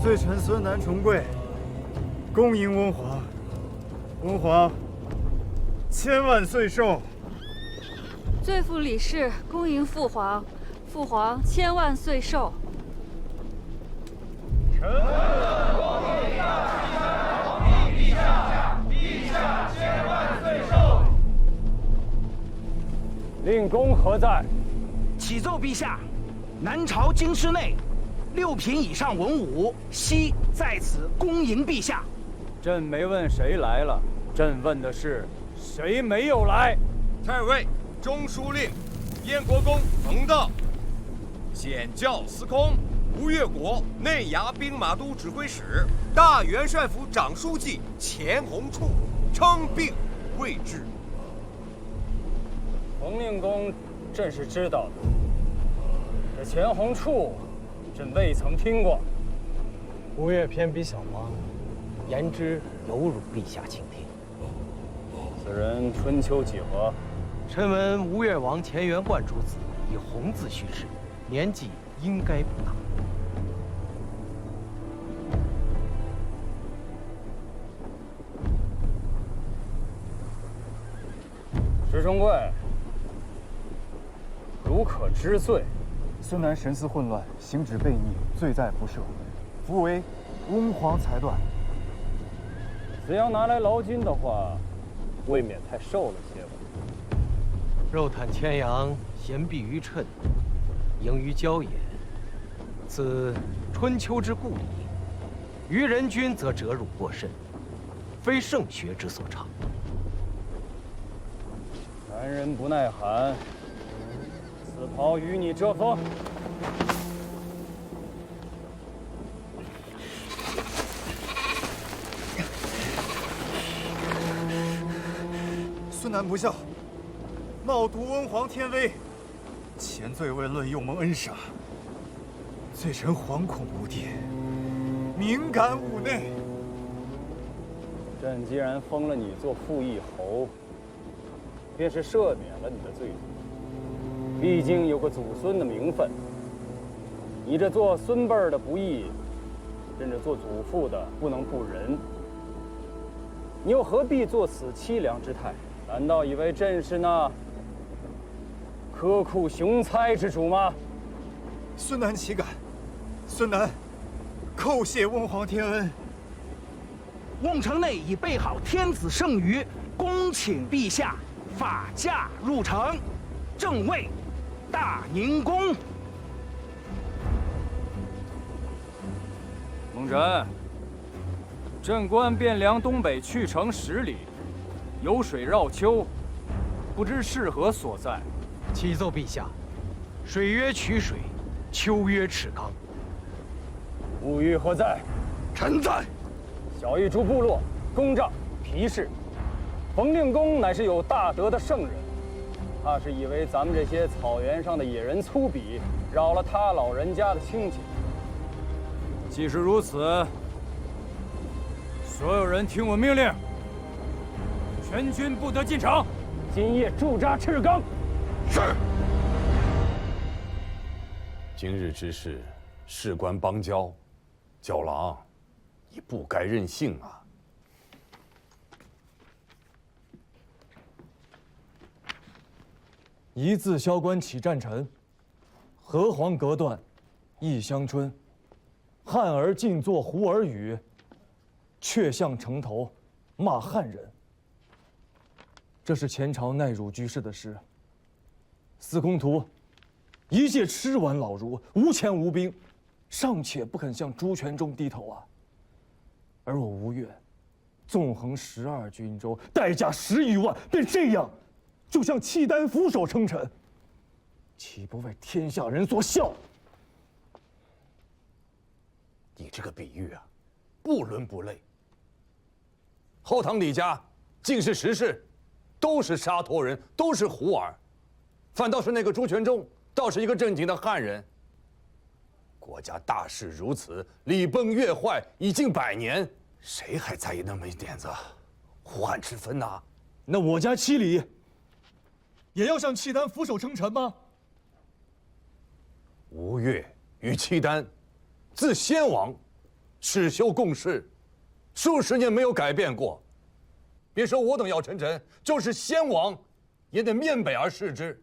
罪臣孙南重贵，恭迎温皇。温皇千万岁寿。罪妇李氏恭迎父皇，父皇千万岁寿。臣皇陛下，陛下千万岁寿。令公何在？启奏陛下，南朝京师内，6品以上文武悉在此恭迎陛下。朕没问谁来了，朕问的是谁没有来。太尉、中书令、燕国公冯道、显教司空吴越国内衙兵马都指挥使、大元帅府长书记钱弘处称病未治。冯令公，朕是知道的。这钱弘处，朕未曾听过。吴越偏比小王，言之有辱陛下倾听。此人春秋几何？臣闻吴越王钱元贯主子以弘字叙事，年纪应该不大。石重贵，如可知罪。孙南神思混乱，行止悖逆，罪在不赦，夫为温皇裁断。此要拿来劳金的话，未免太瘦了些吧？肉袒牵羊，贤避于谶，盈于骄言，此春秋之故矣。于人君则折辱过甚，非圣学之所长。男人不耐寒，此袍与你遮风。孙南不孝，冒渎温皇天威，前罪未论，又蒙恩赏，罪臣惶恐无定，敏感五内。朕既然封了你做副议侯，便是赦免了你的罪责。毕竟有个祖孙的名分，你这做孙辈儿的不义，朕这做祖父的不能不仁。你又何必做此凄凉之态？难道以为朕是那苛酷雄猜之主吗？孙南岂敢？孙南叩谢温皇天恩。瓮城内已备好天子圣谕，恭请陛下法驾入城。正位大宁宫。蒙尘，朕观汴梁东北去城10里，有水绕丘，不知是何所在。启奏陛下，水曰曲水，丘曰赤冈。物欲何在？臣在。小玉诸部落公帐皮氏，冯令公乃是有大德的圣人，怕是以为咱们这些草原上的野人粗鄙，扰了他老人家的清静。既是如此，所有人听我命令，全军不得进城，今夜驻扎赤冈。是。今日之事，事关邦交，九郎，你不该任性啊！一字萧关起战臣，河黄隔断忆乡春。汉儿尽作胡儿语，却向城头骂汉人。这是前朝耐辱居士的诗。司空图一介吃完老儒，无钱无兵，尚且不肯向朱全忠低头啊。而我吴越，纵横12军州，带甲10余万，便这样，就像契丹俯首称臣，岂不为天下人所笑？你这个比喻啊，不伦不类。后唐李家尽是实事，都是沙陀人，都是胡儿，反倒是那个朱全忠，倒是一个正经的汉人。国家大势如此，礼崩乐坏已近100年，谁还在意那么一点子胡汉之分呐？那我家七里也要向契丹俯首称臣吗？吴越与契丹，自先王世修共事，数十年没有改变过。别说我等姚晨晨，就是先王，也得面北而视之。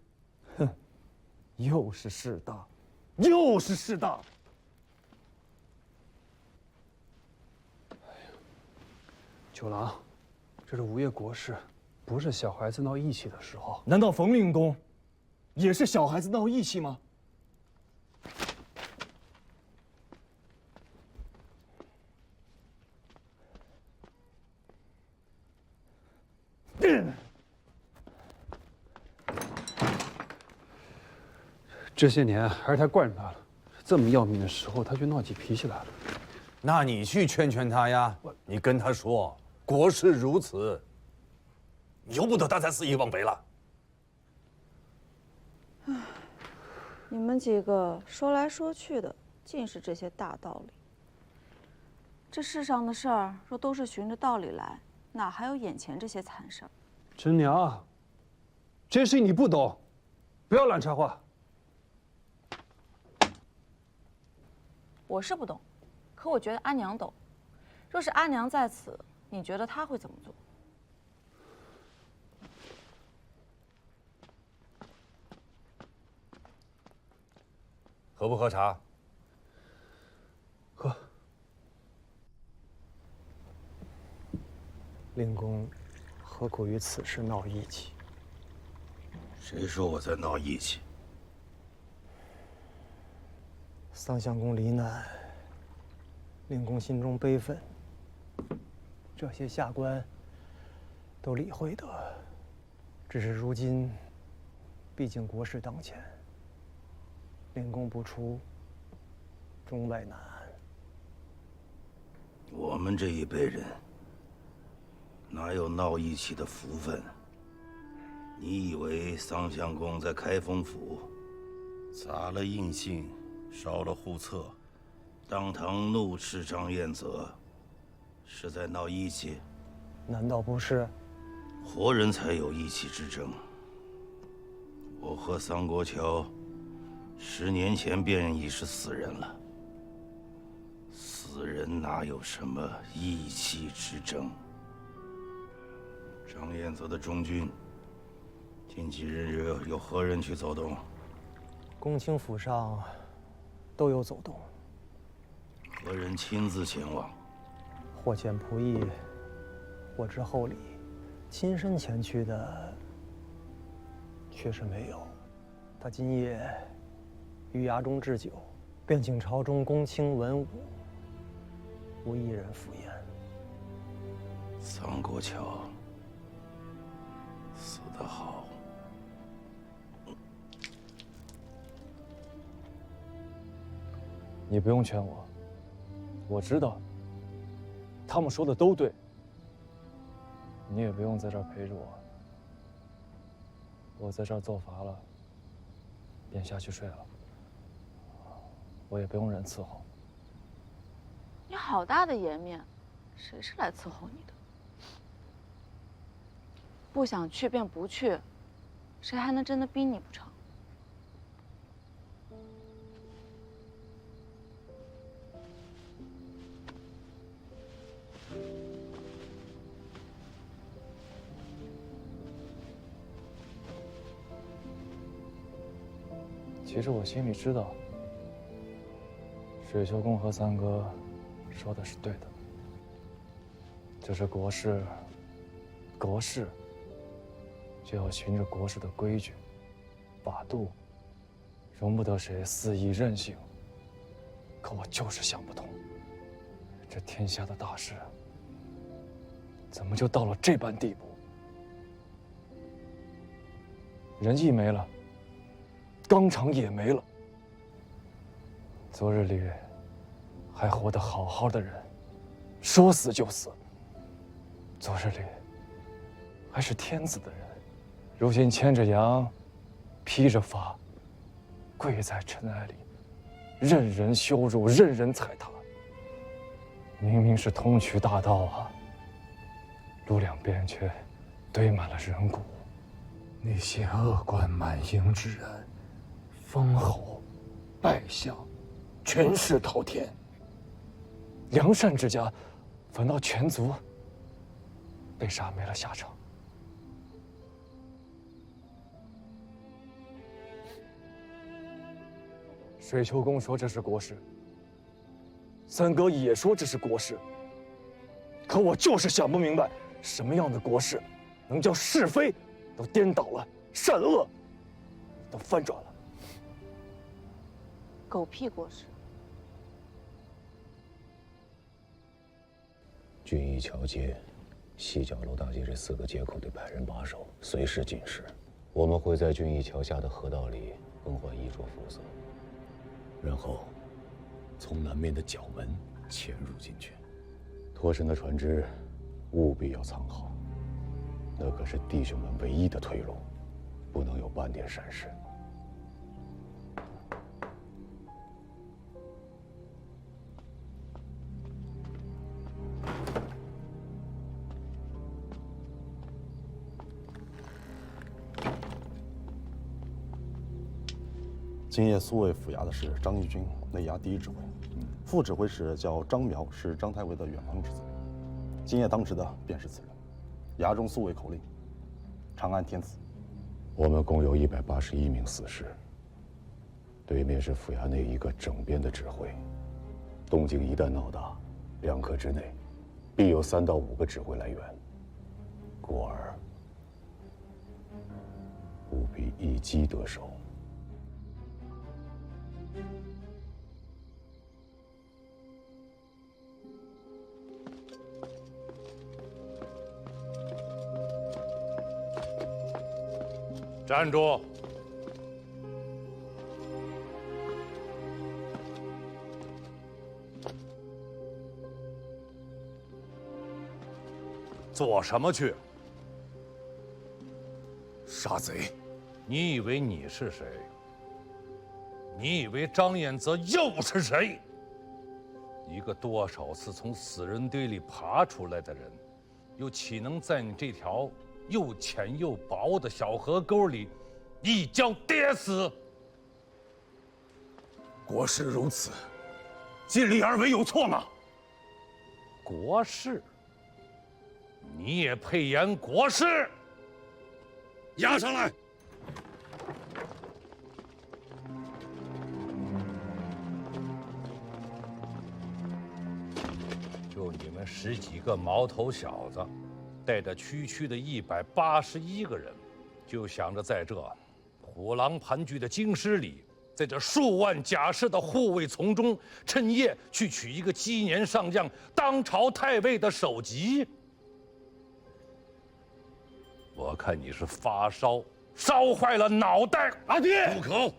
哼，又是势大，又是势大。九郎，这是吴越国事，不是小孩子闹义气的时候。难道冯令公也是小孩子闹义气吗？这些年还是他惯着他了，这么要命的时候他就闹起脾气来了。那你去劝劝他呀，你跟他说，国事如此，由不得他再肆意妄为了。你们几个说来说去的，尽是这些大道理。这世上的事儿，若都是循着道理来，哪还有眼前这些惨事儿？真娘，这事你不懂，不要乱插话。我是不懂，可我觉得阿娘懂。若是阿娘在此，你觉得她会怎么做？喝不喝茶？喝。令公何苦于此事闹义气？谁说我在闹义气？桑相公罹难，令公心中悲愤。这些下官都理会得，只是如今，毕竟国事当前，令公不出，中外难安。我们这一辈人哪有闹义气的福分？你以为桑相公在开封府砸了印信，烧了户册，当堂怒斥张彦泽，是在闹义气？难道不是？活人才有义气之争。我和桑国乔10年前便已是死人了，死人哪有什么义气之争？张彦泽的中军近几日有何人去走动？公卿府上都有走动。何人亲自前往？或遣仆役，或知厚礼，亲身前去的确实没有。他今夜于衙中置酒，便请朝中公卿文武，无一人赴宴。桑国乔死得好。你不用劝我，我知道，他们说的都对。你也不用在这儿陪着我，我在这儿做乏了，便下去睡了。我也不用人伺候。你好大的颜面，谁是来伺候你的？不想去便不去，谁还能真的逼你不成？其实我心里知道，水秋公和三哥说的是对的。这是国事，国事就要循着国事的规矩、法度，容不得谁肆意任性。可我就是想不通，这天下的大事，怎么就到了这般地步？仁义没了，纲常也没了。昨日里还活得好好的人，说死就死。昨日里还是天子的人，如今牵着羊，披着发，跪在尘埃里，任人羞辱，任人踩踏。明明是通衢大道啊，路两边却堆满了人骨。那些恶贯满盈之人，封侯、拜相，权势滔天。良善之家，反倒全族被杀没了下场。水丘公说这是国事，三哥也说这是国事，可我就是想不明白，什么样的国事，能叫是非都颠倒了，善恶都翻转了？狗屁国事！俊义桥街、西角楼大街这4个街口得派人把守，随时警示。我们会在俊义桥下的河道里更换衣着服色，然后从南面的角门潜入进去。脱身的船只务必要藏好，那可是弟兄们唯一的退路，不能有半点闪失。今夜苏卫府衙的是张义军，内衙第1指挥，副指挥使叫张苗，是张太尉的远房之子。今夜当值的便是此人。衙中苏卫口令：长安天子。我们共有181名死士，对面是府衙内一个整编的指挥。动静一旦闹大，2刻之内，必有3到5个指挥来援。故而务必一击得手。站住！做什么去？杀贼！你以为你是谁？你以为张彦泽又是谁？一个多少次从死人堆里爬出来的人，又岂能在你这条又浅又薄的小河沟里一脚跌死？国事如此，尽力而为有错吗？国事，你也配言国事？押上来！就你们10几个毛头小子，带着区区的181个人，就想着在这虎狼盘踞的京师里，在这数万甲士的护卫从中，趁夜去取一个鸡年上将当朝太尉的首级。我看你是发烧，烧坏了脑袋。阿爹，住口！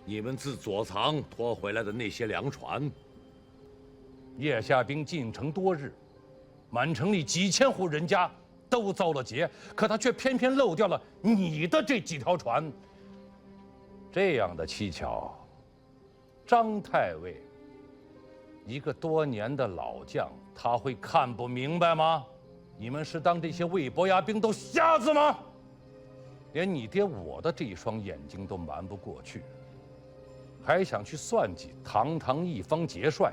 你们自左藏拖回来的那些粮船，叶夏兵进城多日，满城里几千户人家都遭了劫，可他却偏偏漏掉了你的这几条船。这样的蹊跷，张太尉，一个多年的老将，他会看不明白吗？你们是当这些魏伯牙兵都瞎子吗？连你爹我的这一双眼睛都瞒不过去，还想去算计堂堂一方节帅？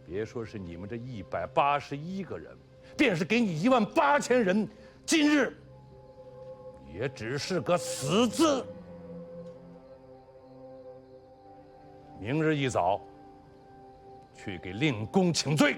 别说是你们这181个人，便是给你18000人，今日也只是个死字。明日一早，去给令公请罪。